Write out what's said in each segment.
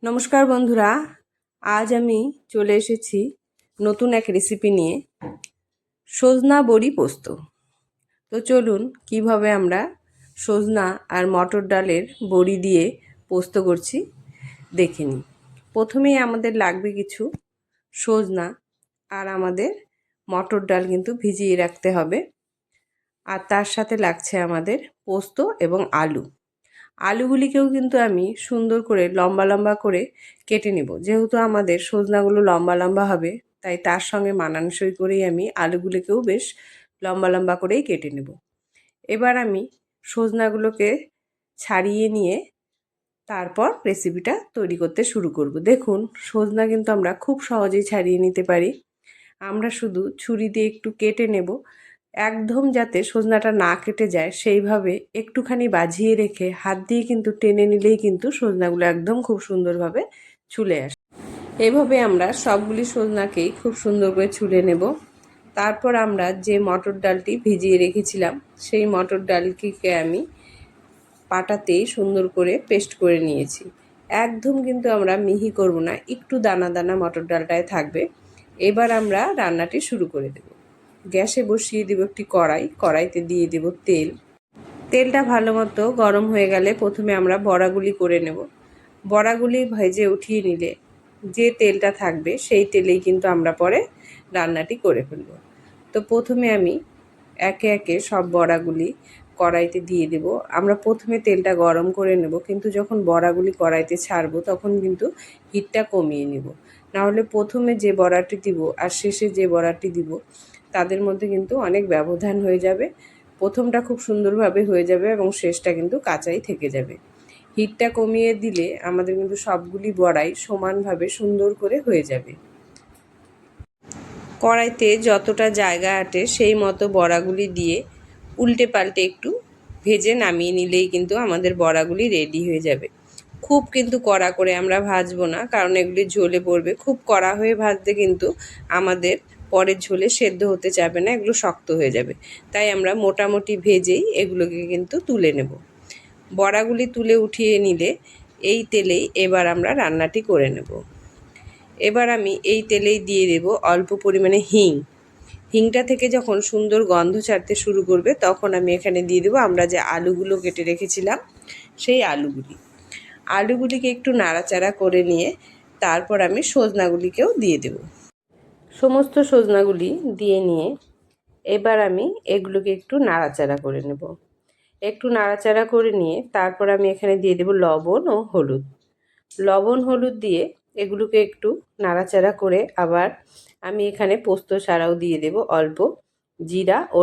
নমস্কার বন্ধুরা, আজ আমি চলে এসেছি নতুন এক রেসিপি নিয়ে, সজনা বড়ি পোস্ত। তো চলুন কিভাবে আমরা সজনা আর মটর ডালের বড়ি দিয়ে পোস্ত করছি দেখে নিই। প্রথমেই আমাদের লাগবে কিছু সজনা আর আমাদের মটর ডাল কিন্তু ভিজিয়ে রাখতে হবে, আর তার সাথে লাগছে আমাদের পোস্ত এবং আলু। আলুগুলিকেও কিন্তু আমি সুন্দর করে লম্বা লম্বা করে কেটে নেব, যেহেতু আমাদের সজনাগুলো লম্বা লম্বা হবে তাই তার সঙ্গে মানানসই করেই আমি আলুগুলিকেও বেশ লম্বা লম্বা করেই কেটে নেব। এবার আমি সজনাগুলোকে ছাড়িয়ে নিয়ে তারপর রেসিপিটা তৈরি করতে শুরু করব। দেখুন, সজনা কিন্তু আমরা খুব সহজেই ছাড়িয়ে নিতে পারি। আমরা শুধু ছুরি দিয়ে একটু কেটে নেব, একদম যাতে সজনাটা না কেটে যায় সেইভাবে একটুখানি বাজিয়ে রেখে হাত দিয়ে কিন্তু টেনে নিলেই কিন্তু সজনাগুলো একদম খুব সুন্দরভাবে ছুলে আসে। এইভাবে আমরা সবগুলি সজনাকেই খুব সুন্দর করে ছুলে নেব। তারপর আমরা যে মটর ডালটি ভিজিয়ে রেখেছিলাম সেই মটর ডালটিকে আমি পাটাতেই সুন্দর করে পেস্ট করে নিয়েছি। একদম কিন্তু আমরা মিহি করব না, একটু দানা দানা মটর ডালটায় থাকবে। এবার আমরা রান্নাটি শুরু করে দেব। গ্যাসে বসিয়ে দেব একটি কড়াইতে দিয়ে দেব তেল। তেলটা ভালো মতো গরম হয়ে গেলে প্রথমে আমরা বড়াগুলি করে নেব। বড়াগুলি ভেজে উঠিয়ে নিলে যে তেলটা থাকবে সেই তেলেই কিন্তু আমরা পরে রান্নাটি করে ফেলব। তো প্রথমে আমি একে একে সব বড়াগুলি কড়াইতে দিয়ে দেব। আমরা প্রথমে তেলটা গরম করে নেব, কিন্তু যখন বড়াগুলি কড়াইতে ছাড়বো তখন কিন্তু হিটটা কমিয়ে নেব, নাহলে প্রথমে যে বড়াটি দিব আর শেষে যে বড়াটি দিব তাদের মধ্যে কিন্তু অনেক ব্যবধান হয়ে যাবে। প্রথমটা খুব সুন্দরভাবে হয়ে যাবে এবং শেষটা কিন্তু কাঁচাই থেকে যাবে। হিটটা কমিয়ে দিলে আমাদের কিন্তু সবগুলি বড়াই সমানভাবে সুন্দর করে হয়ে যাবে। কড়াইতে যতটা জায়গা আটে সেই মতো বড়াগুলি দিয়ে উল্টে পাল্টে একটু ভেজে নামিয়ে নিলেই কিন্তু আমাদের বড়াগুলি রেডি হয়ে যাবে। খুব কিন্তু কড়া করে আমরা ভাজবো না, কারণ এগুলি ঝোলে পড়বে। খুব কড়া হয়ে ভাজতে কিন্তু আমাদের পরের ঝোলে সেদ্ধ হতে যাবে না, এগুলো শক্ত হয়ে যাবে। তাই আমরা মোটামুটি ভেজেই এগুলোকে কিন্তু তুলে নেব। বড়াগুলি তুলে উঠিয়ে নিলে এই তেলেই এবার আমরা রান্নাটি করে নেব। এবার আমি এই তেলেই দিয়ে দেব অল্প পরিমাণে হিংটা থেকে যখন সুন্দর গন্ধ ছাড়তে শুরু করবে তখন আমি এখানে দিয়ে দেবো আমরা যে আলুগুলো কেটে রেখেছিলাম সেই আলুগুলিকে একটু নাড়াচাড়া করে নিয়ে তারপর আমি সজনাগুলিকেও দিয়ে দেব। সমস্ত সজনাগুলি দিয়ে নিয়ে এবার আমি এগুলোকে একটু নাড়াচাড়া করে নেব। একটু নাড়াচাড়া করে নিয়ে তারপর আমি এখানে দিয়ে দেব লবণ ও হলুদ দিয়ে এগুলোকে একটু নাড়াচাড়া করে আবার আমি এখানে পোস্ত ছাড়াও দিয়ে দেব অল্প জিরা ও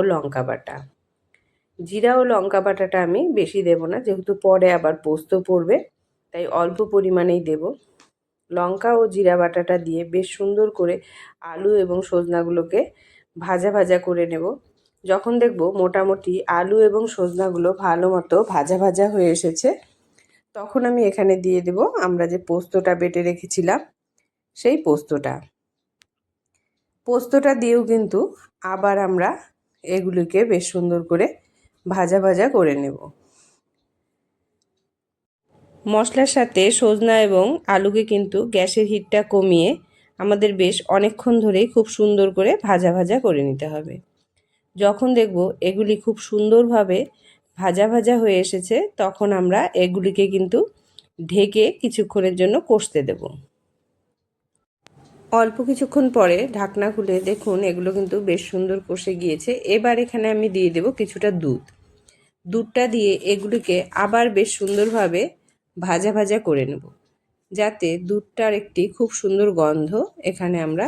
লঙ্কা বাটাটা আমি বেশি দেব না, যেহেতু পরে আবার পোস্ত পড়বে তাই অল্প পরিমাণেই দেব। লঙ্কা ও জিরা বাটাটা দিয়ে বেশ সুন্দর করে আলু এবং সজনাগুলোকে ভাজা ভাজা করে নেব। যখন দেখব মোটামুটি আলু এবং সজনাগুলো ভালো মতো ভাজা ভাজা হয়ে এসেছে তখন আমি এখানে দিয়ে দেব আমরা যে পোস্তটা বেটে রেখেছিলাম সেই পোস্তটা দিয়েও কিন্তু আবার আমরা এগুলিকে বেশ সুন্দর করে ভাজা ভাজা করে নেব। মশলার সাথে সজনা এবং আলুকে কিন্তু গ্যাসের হিটটা কমিয়ে আমাদের বেশ অনেকক্ষণ ধরেই খুব সুন্দর করে ভাজা ভাজা করে নিতে হবে। যখন দেখব এগুলি খুব সুন্দরভাবে ভাজা ভাজা হয়ে এসেছে তখন আমরা এগুলিকে কিন্তু ঢেকে কিছুক্ষণের জন্য কষতে দেব। অল্প কিছুক্ষণ পরে ঢাকনা খুলে দেখুন এগুলো কিন্তু বেশ সুন্দর কষে গিয়েছে। এবার এখানে আমি দিয়ে দেব কিছুটা দুধটা দিয়ে এগুলিকে আবার বেশ সুন্দরভাবে ভাজা ভাজা করে নেব, যাতে দুধটার একটি খুব সুন্দর গন্ধ এখানে আমরা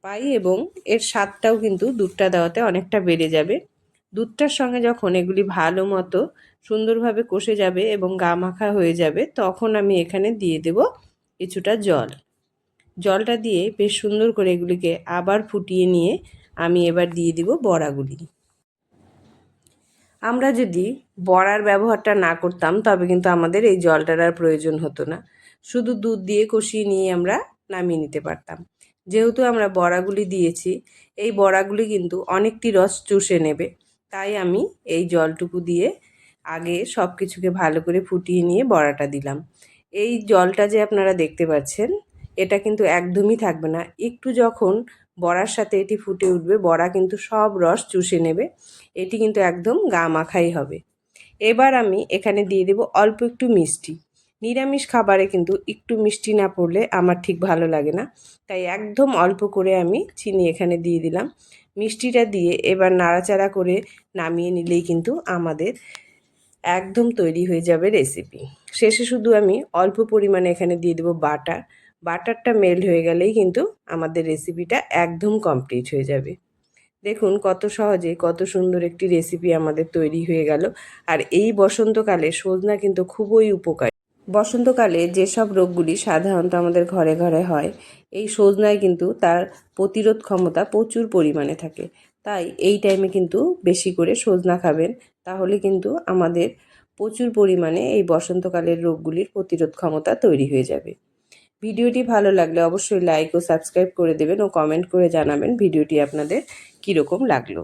পাই এবং এর স্বাদটাও কিন্তু দুধটা দেওয়াতে অনেকটা বেড়ে যাবে। দুধটার সঙ্গে যখন এগুলি ভালো মতো সুন্দরভাবে কষে যাবে এবং গা মাখা হয়ে যাবে তখন আমি এখানে দিয়ে দেব কিছুটা জলটা দিয়ে বেশ সুন্দর করে এগুলিকে আবার ফুটিয়ে নিয়ে আমি এবার দিয়ে দিব বড়াগুলি। আমরা যদি বড়ার ব্যবহারটা না করতাম তবে কিন্তু আমাদের এই জলটার আর প্রয়োজন হতো না, শুধু দুধ দিয়ে কষিয়ে নিয়ে আমরা নামিয়ে নিতে পারতাম। যেহেতু আমরা বড়াগুলি দিয়েছি এই বড়াগুলি কিন্তু অনেকটি রস চুষে নেবে, তাই আমি এই জলটুকু দিয়ে আগে সব কিছুকে ভালো করে ফুটিয়ে নিয়ে বড়াটা দিলাম। এই জলটা যে আপনারা দেখতে পাচ্ছেন এটা কিন্তু একদমই থাকবে না। একটু যখন বড়ার সাথে এটি ফুটে উঠবে, বড়া কিন্তু সব রস চুষে নেবে। এটি কিন্তু একদম গা মাখাই হবে। এবার আমি এখানে দিয়ে দেব অল্প একটু মিষ্টি। নিরামিষ খাবারে কিন্তু একটু মিষ্টি না পড়লে আমার ঠিক ভালো লাগে না, তাই একদম অল্প করে আমি চিনি এখানে দিয়ে দিলাম। মিষ্টিটা দিয়ে এবার নাড়াচাড়া করে নামিয়ে নিলেই কিন্তু আমাদের একদম তৈরি হয়ে যাবে রেসিপি। শেষে শুধু আমি অল্প পরিমাণে এখানে দিয়ে দেবো বাটার। বাটারটা মেল্ট হয়ে গেলেই কিন্তু আমাদের রেসিপিটা একদম কমপ্লিট হয়ে যাবে। দেখুন কত সহজে কত সুন্দর একটি রেসিপি আমাদের তৈরি হয়ে গেল। আর এই বসন্তকালে সজনা কিন্তু খুবই উপকারী। বসন্তকালে যেসব রোগগুলি সাধারণত আমাদের ঘরে ঘরে হয়, এই সজনায় কিন্তু তার প্রতিরোধ ক্ষমতা প্রচুর পরিমাণে থাকে। তাই এই টাইমে কিন্তু বেশি করে সজনা খাবেন, তাহলে কিন্তু আমাদের প্রচুর পরিমাণে এই বসন্তকালের রোগগুলির প্রতিরোধ ক্ষমতা তৈরি হয়ে যাবে। ভিডিওটি ভালো লাগলে অবশ্যই লাইক ও সাবস্ক্রাইব করে দেবেন ও কমেন্ট করে জানাবেন ভিডিওটি আপনাদের কীরকম লাগলো।